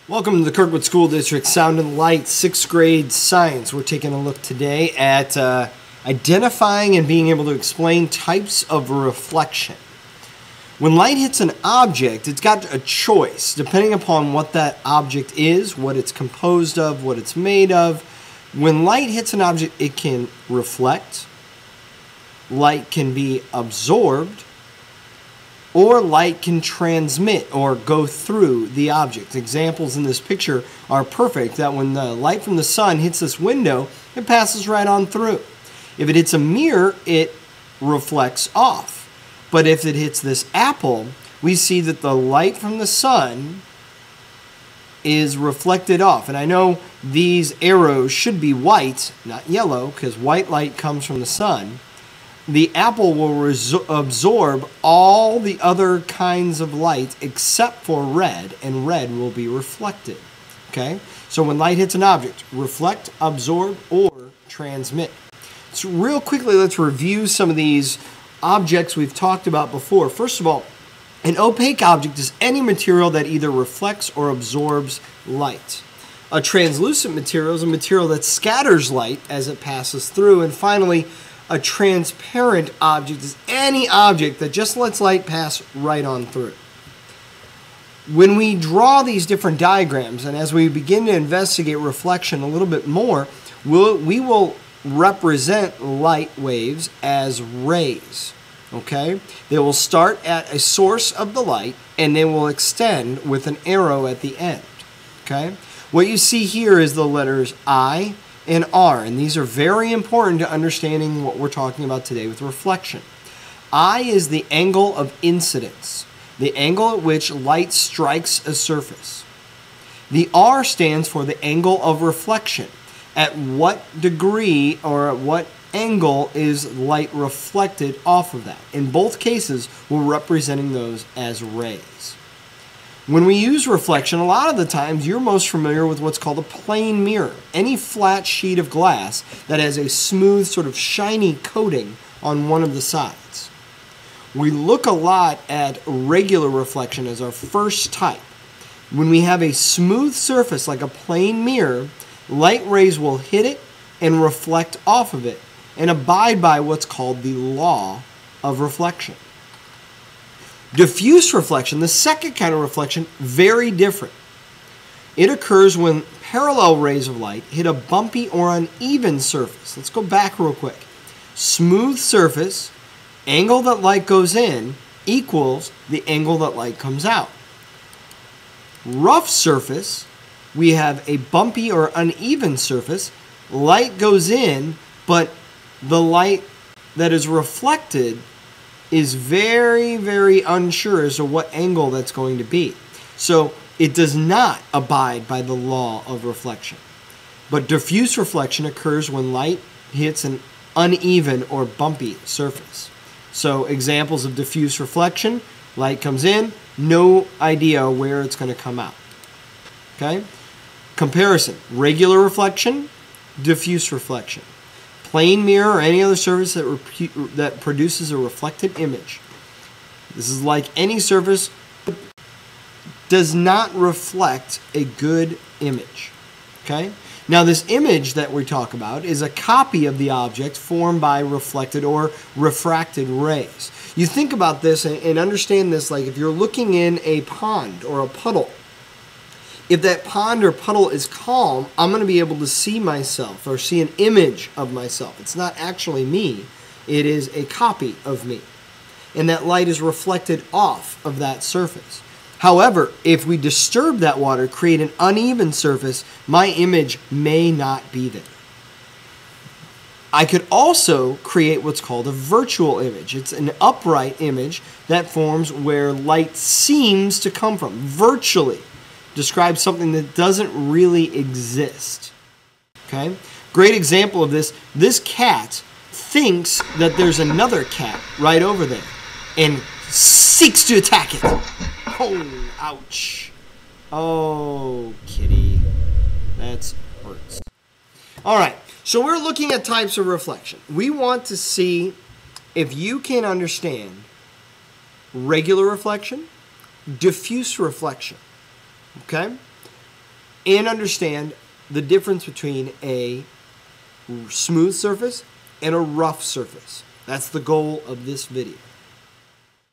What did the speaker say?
Welcome to the Kirkwood School District Sound and Light 6th grade science. We're taking a look today at identifying and being able to explain types of reflection. When light hits an object, it's got a choice depending upon what that object is, what it's composed of, what it's made of. When light hits an object, it can reflect, light can be absorbed, or light can transmit or go through the object. Examples in this picture are perfect, that when the light from the sun hits this window, it passes right on through. If it hits a mirror, it reflects off. But if it hits this apple, we see that the light from the sun is reflected off. And I know these arrows should be white, not yellow, because white light comes from the sun. The apple will absorb all the other kinds of light except for red, and red will be reflected. Okay? So when light hits an object, reflect, absorb, or transmit. So real quickly, let's review some of these objects we've talked about before. First of all, an opaque object is any material that either reflects or absorbs light. A translucent material is a material that scatters light as it passes through. And finally, a transparent object is any object that just lets light pass right on through. When we draw these different diagrams, and as we begin to investigate reflection a little bit more, we will represent light waves as rays. Okay? They will start at a source of the light, and they will extend with an arrow at the end. Okay? What you see here is the letters I and R, and these are very important to understanding what we're talking about today with reflection. I is the angle of incidence, the angle at which light strikes a surface. The R stands for the angle of reflection. At what degree or at what angle is light reflected off of that? In both cases, we're representing those as rays. When we use reflection, a lot of the times you're most familiar with what's called a plane mirror. Any flat sheet of glass that has a smooth, sort of shiny coating on one of the sides. We look a lot at regular reflection as our first type. When we have a smooth surface like a plane mirror, light rays will hit it and reflect off of it and abide by what's called the law of reflection. Diffuse reflection, the second kind of reflection, very different. It occurs when parallel rays of light hit a bumpy or uneven surface. Let's go back real quick. Smooth surface, angle that light goes in equals the angle that light comes out. Rough surface, we have a bumpy or uneven surface. Light goes in, but the light that is reflected is very, very unsure as to what angle that's going to be. So it does not abide by the law of reflection. But diffuse reflection occurs when light hits an uneven or bumpy surface. So examples of diffuse reflection, light comes in, no idea where it's going to come out. Okay? Comparison, regular reflection, diffuse reflection. Plane mirror or any other surface that produces a reflected image. This is like any surface, but does not reflect a good image. Okay? Now this image that we talk about is a copy of the object formed by reflected or refracted rays. You think about this and understand this like if you're looking in a pond or a puddle. If that pond or puddle is calm, I'm going to be able to see myself or see an image of myself. It's not actually me. It is a copy of me. And that light is reflected off of that surface. However, if we disturb that water, create an uneven surface, my image may not be there. I could also create what's called a virtual image. It's an upright image that forms where light seems to come from, virtually. Describes something that doesn't really exist. Okay? Great example of this. This cat thinks that there's another cat right over there and seeks to attack it. Oh, ouch. Oh, kitty. That hurts. All right. So we're looking at types of reflection. We want to see if you can understand regular reflection, diffuse reflection. Okay? and understand the difference between a smooth surface and a rough surface. That's the goal of this video.